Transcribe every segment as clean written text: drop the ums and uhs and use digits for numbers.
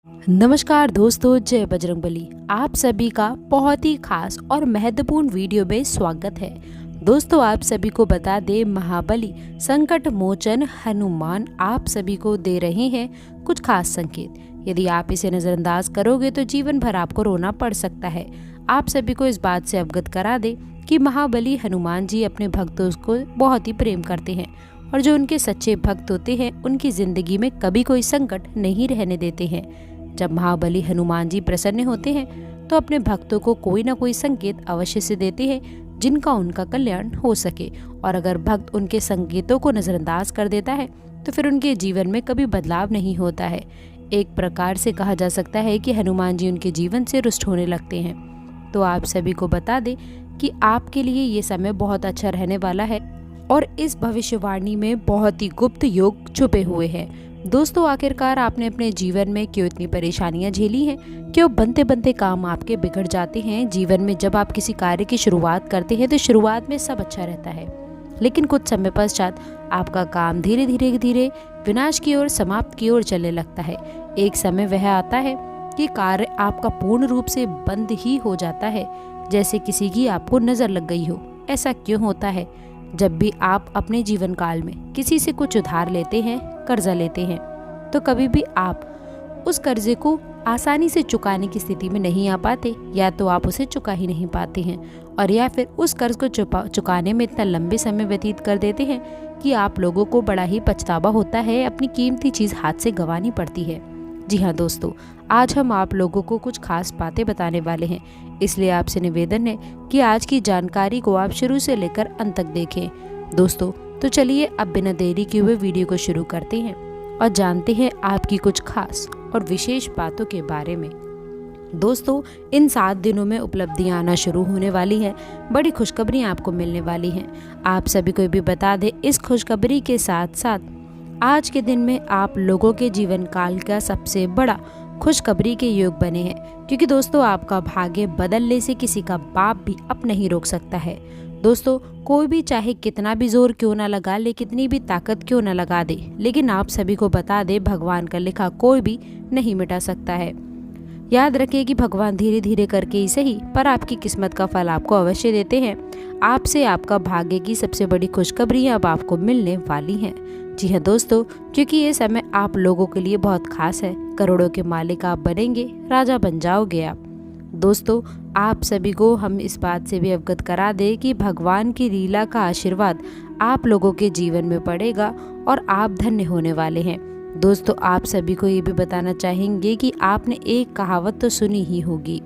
नमस्कार दोस्तों, जय बजरंगबली। आप सभी का बहुत ही खास और महत्वपूर्ण वीडियो में स्वागत है। दोस्तों, आप सभी को बता दें, महाबली संकट मोचन हनुमान आप सभी को दे रहे हैं कुछ खास संकेत। यदि आप इसे नजरअंदाज करोगे तो जीवन भर आपको रोना पड़ सकता है। आप सभी को इस बात से अवगत करा दें कि महाबली हनुमान जी अपने भक्तों को बहुत ही प्रेम करते हैं और जो उनके सच्चे भक्त होते हैं उनकी जिंदगी में कभी कोई संकट नहीं रहने देते हैं। जब महाबली हनुमान जी प्रसन्न होते हैं तो अपने भक्तों को कोई ना कोई संकेत अवश्य से देते हैं जिनका उनका कल्याण हो सके, और अगर भक्त उनके संकेतों को नजरअंदाज कर देता है तो फिर उनके जीवन में कभी बदलाव नहीं होता है। एक प्रकार से कहा जा सकता है कि हनुमान जी उनके जीवन से रुष्ट होने लगते हैं। तो आप सभी को बता दें कि आपके लिए ये समय बहुत अच्छा रहने वाला है और इस भविष्यवाणी में बहुत ही गुप्त योग छुपे हुए हैं। दोस्तों, आखिरकार आपने अपने जीवन में क्यों इतनी परेशानियां झेली हैं? क्यों बनते बनते काम आपके बिगड़ जाते हैं? जीवन में जब आप किसी कार्य की शुरुआत करते हैं तो शुरुआत में सब अच्छा रहता है, लेकिन कुछ समय पश्चात आपका काम धीरे धीरे विनाश की ओर, समाप्त की ओर चलने लगता है। एक समय वह आता है कि कार्य आपका पूर्ण रूप से बंद ही हो जाता है, जैसे किसी की आपको नजर लग गई हो। ऐसा क्यों होता है? जब भी आप अपने जीवन काल में किसी से कुछ उधार लेते हैं, कर्जा लेते हैं, तो कभी भी आप उस कर्जे को आसानी से चुकाने की स्थिति में नहीं आ पाते, या तो आप उसे चुका ही नहीं पाते हैं, और या फिर उस कर्ज को चुकाने में इतना लंबे समय व्यतीत कर देते हैं कि आप लोगों को बड़ा ही पछतावा होता है, अपनी कीमती चीज हाथ से गंवानी पड़ती है। जी हाँ दोस्तों, आज हम आप लोगों को कुछ खास बातें बताने वाले हैं, इसलिए आपसे निवेदन है कि आज की जानकारी को आप शुरू से लेकर अंत तक देखें। दोस्तों, तो चलिए अब बिना देरी किए हुए वीडियो को शुरू करते हैं और जानते हैं आपकी कुछ खास और विशेष बातों के बारे में। दोस्तों, इन 7 दिनों में उपलब्धियां आना शुरू होने वाली हैं, बड़ी खुशखबरियां आपको मिलने वाली हैं। आप सभी को भी बता दें, इस खुशखबरी के साथ साथ आज के दिन में आप लोगों के जीवन काल का सबसे बड़ा खुशखबरी के योग बने हैं, क्योंकि दोस्तों आपका भाग्य बदलने से किसी का बाप भी अब नहीं रोक सकता है। दोस्तों, कोई भी चाहे कितना भी जोर क्यों ना लगा ले, कितनी भी ताकत क्यों ना लगा दे, लेकिन आप सभी को बता दे, भगवान का लिखा कोई भी नहीं मिटा सकता है। याद रखिए कि भगवान धीरे धीरे करके ही सही, पर आपकी किस्मत का फल आपको अवश्य देते हैं। आपसे आपका भाग्य की सबसे बड़ी खुशखबरी अब आपको मिलने वाली है। जी हाँ दोस्तों, क्योंकि ये समय आप लोगों के लिए बहुत खास है। करोड़ों के मालिक आप बनेंगे, राजा बन जाओगे आप। दोस्तों, आप सभी को हम इस बात से भी अवगत करा दें कि भगवान की लीला का आशीर्वाद आप लोगों के जीवन में पड़ेगा और आप धन्य होने वाले हैं। दोस्तों, आप सभी को ये भी बताना चाहेंगे कि आपने एक कहावत तो सुनी ही होगी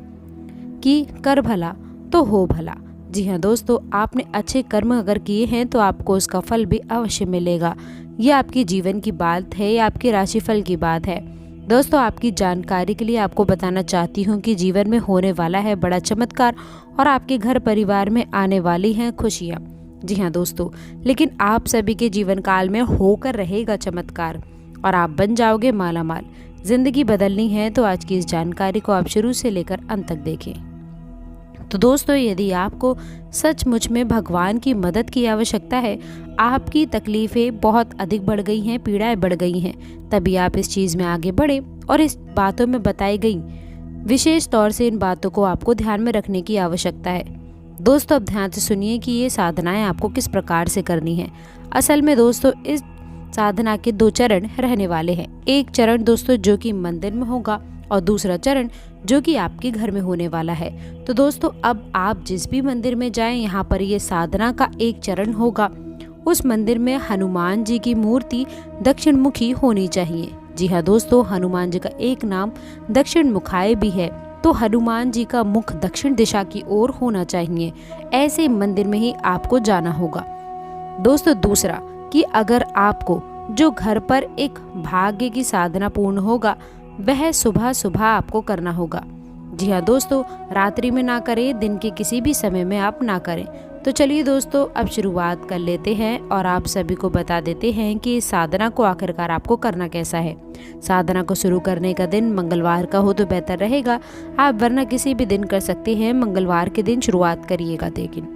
कि कर भला तो हो भला। जी हाँ दोस्तों, आपने अच्छे कर्म अगर किए हैं तो आपको उसका फल भी अवश्य मिलेगा। ये आपके जीवन की बात है या आपके राशिफल की बात है। दोस्तों, आपकी जानकारी के लिए आपको बताना चाहती हूँ कि जीवन में होने वाला है बड़ा चमत्कार और आपके घर परिवार में आने वाली हैं खुशियाँ। जी हाँ दोस्तों, लेकिन आप सभी के जीवन काल में होकर रहेगा चमत्कार और आप बन जाओगे मालामाल। जिंदगी बदलनी है तो आज की इस जानकारी को आप शुरू से लेकर अंत तक देखें। तो दोस्तों, यदि आपको सचमुच में भगवान की मदद की आवश्यकता है, आपकी तकलीफें बहुत अधिक बढ़ गई हैं, पीड़ाएं बढ़ गई हैं, तभी आप इस चीज़ में आगे बढ़े और इस बातों में बताई गई विशेष तौर से इन बातों को आपको ध्यान में रखने की आवश्यकता है। दोस्तों, अब ध्यान से सुनिए कि ये साधनाएं आपको किस प्रकार से करनी है। असल में दोस्तों, इस साधना के 2 चरण रहने वाले हैं। एक चरण दोस्तों जो कि मंदिर में होगा और दूसरा चरण जो कि आपके घर में होने वाला है। तो दोस्तों, अब आप जिस भी मंदिर में जाएं, यहाँ पर ये साधना का एक चरण होगा। उस मंदिर में हनुमान जी की मूर्ति दक्षिण मुखी होनी चाहिए। जी हाँ दोस्तों, हनुमान जी का एक नाम दक्षिण मुखाय भी है, तो हनुमान जी का मुख दक्षिण दिशा की ओर होना चाहिए। ऐसे मंदिर में ही आपको जाना होगा। दोस्तों, दूसरा कि अगर आपको जो घर पर एक भाग्य की साधना पूर्ण होगा, वह सुबह सुबह आपको करना होगा। जी हाँ दोस्तों, रात्रि में ना करें, दिन के किसी भी समय में आप ना करें। तो चलिए दोस्तों, अब शुरुआत कर लेते हैं और आप सभी को बता देते हैं कि इस साधना को आखिरकार आपको करना कैसा है। साधना को शुरू करने का दिन मंगलवार का हो तो बेहतर रहेगा, आप वरना किसी भी दिन कर सकते हैं। मंगलवार के दिन शुरुआत करिएगा। लेकिन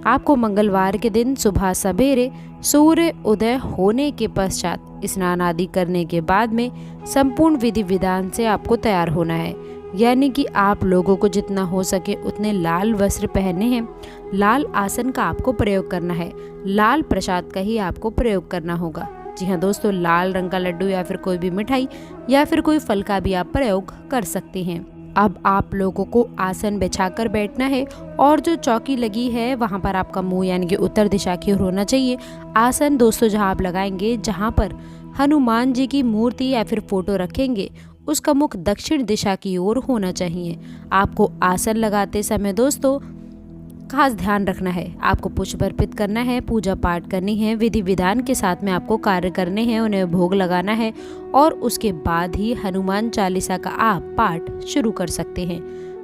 आपको मंगलवार के दिन सुबह सवेरे सूर्य उदय होने के पश्चात स्नान आदि करने के बाद में संपूर्ण विधि विधान से आपको तैयार होना है। यानी कि आप लोगों को जितना हो सके उतने लाल वस्त्र पहनने हैं, लाल आसन का आपको प्रयोग करना है, लाल प्रसाद का ही आपको प्रयोग करना होगा। जी हाँ दोस्तों, लाल रंग का लड्डू या फिर कोई भी मिठाई या फिर कोई फल का भी आप प्रयोग कर सकते हैं। अब आप लोगों को आसन बिछाकर बैठना है और जो चौकी लगी है वहाँ पर आपका मुंह यानी कि उत्तर दिशा की ओर होना चाहिए। आसन दोस्तों जहाँ आप लगाएंगे, जहाँ पर हनुमान जी की मूर्ति या फिर फोटो रखेंगे, उसका मुख दक्षिण दिशा की ओर होना चाहिए। आपको आसन लगाते समय दोस्तों खास ध्यान रखना है, आपको पुष्प अर्पित करना है, पूजा पाठ करनी है, विधि विधान के साथ में आपको कार्य करने हैं, उन्हें भोग लगाना है और उसके बाद ही हनुमान चालीसा का आप पाठ शुरू कर सकते हैं।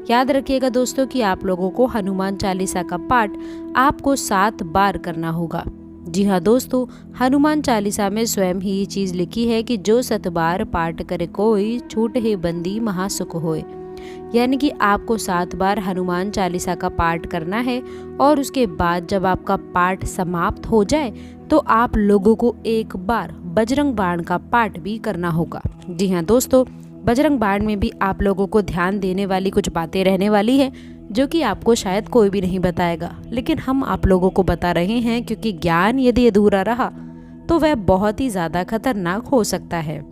याद रखिएगा दोस्तों कि आप लोगों को हनुमान चालीसा का पाठ आपको 7 बार करना होगा। जी हाँ दोस्तों, हनुमान चालीसा में स्वयं ही ये चीज़ लिखी है कि जो 7 बार पाठ करे कोई, छूट है बंदी महासुख होए। यानी कि आपको 7 बार हनुमान चालीसा का पाठ करना है और उसके बाद जब आपका पाठ समाप्त हो जाए तो आप लोगों को एक बार बजरंग बाण का पाठ भी करना होगा। जी हाँ दोस्तों, बजरंग बाण में भी आप लोगों को ध्यान देने वाली कुछ बातें रहने वाली है जो कि आपको शायद कोई भी नहीं बताएगा, लेकिन हम आप लोगों को बता रहे हैं क्योंकि ज्ञान यदि अधूरा रहा तो वह बहुत ही ज़्यादा खतरनाक हो सकता है।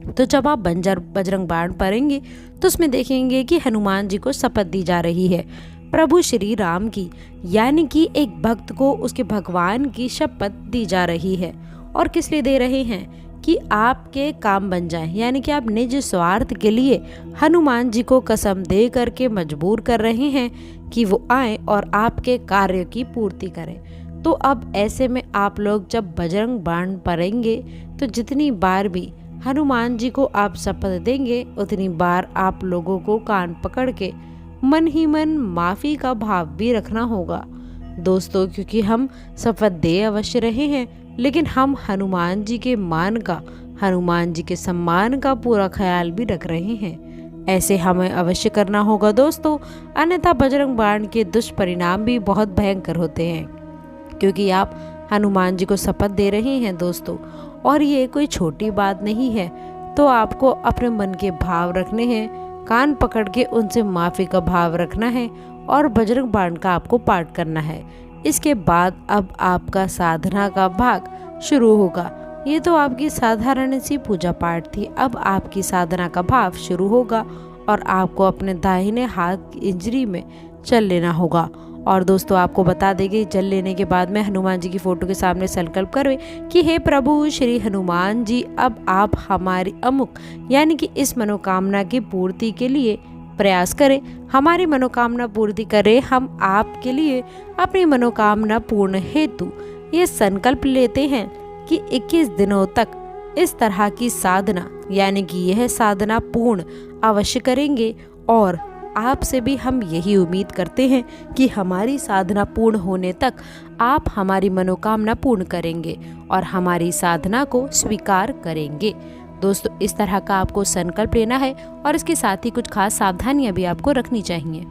तो जब आप बजरंग बाण पढ़ेंगे तो उसमें देखेंगे कि हनुमान जी को शपथ दी जा रही है प्रभु श्री राम की, यानी कि एक भक्त को उसके भगवान की शपथ दी जा रही है। और किस लिए दे रहे हैं? कि आपके काम बन जाए, यानी कि आप निज स्वार्थ के लिए हनुमान जी को कसम दे करके मजबूर कर रहे हैं कि वो आए और आपके कार्य की पूर्ति करें। तो अब ऐसे में आप लोग जब बजरंग बाण पढ़ेंगे तो जितनी बार भी हनुमान जी को आप शपथ देंगे उतनी बार आप लोगों को कान पकड़ के मन ही मन माफ़ी का भाव भी रखना होगा दोस्तों, क्योंकि हम शपथ दे अवश्य रहे हैं लेकिन हम हनुमान जी के मान का, हनुमान जी के सम्मान का पूरा ख्याल भी रख रहे हैं। ऐसे हमें अवश्य करना होगा दोस्तों, अन्यथा बजरंग बाण के दुष्परिणाम भी बहुत भयंकर होते हैं। क्योंकि आप हनुमान जी को शपथ दे रहे हैं दोस्तों, और ये कोई छोटी बात नहीं है। तो आपको अपने मन के भाव रखने हैं, कान पकड़ के उनसे माफ़ी का भाव रखना है और बजरंग बाण का आपको पाठ करना है। इसके बाद अब आपका साधना का भाग शुरू होगा। ये तो आपकी साधारण सी पूजा पाठ थी, अब आपकी साधना का भाव शुरू होगा और आपको अपने दाहिने हाथ की इंजरी में चल लेना होगा। और दोस्तों आपको बता देंगे, जल लेने के बाद में हनुमान जी की फोटो के सामने संकल्प करें कि हे प्रभु श्री हनुमान जी, अब आप हमारी अमुक यानी कि इस मनोकामना की पूर्ति के लिए प्रयास करें, हमारी मनोकामना पूर्ति करें। हम आपके लिए अपनी मनोकामना पूर्ण हेतु ये संकल्प लेते हैं कि 21 दिनों तक इस तरह की साधना यानी कि यह साधना पूर्ण अवश्य करेंगे। और आपसे भी हम यही उम्मीद करते हैं कि हमारी साधना पूर्ण होने तक आप हमारी मनोकामना पूर्ण करेंगे और हमारी साधना को स्वीकार करेंगे। दोस्तों इस तरह का आपको संकल्प लेना है और इसके साथ ही कुछ खास सावधानियां भी आपको रखनी चाहिए।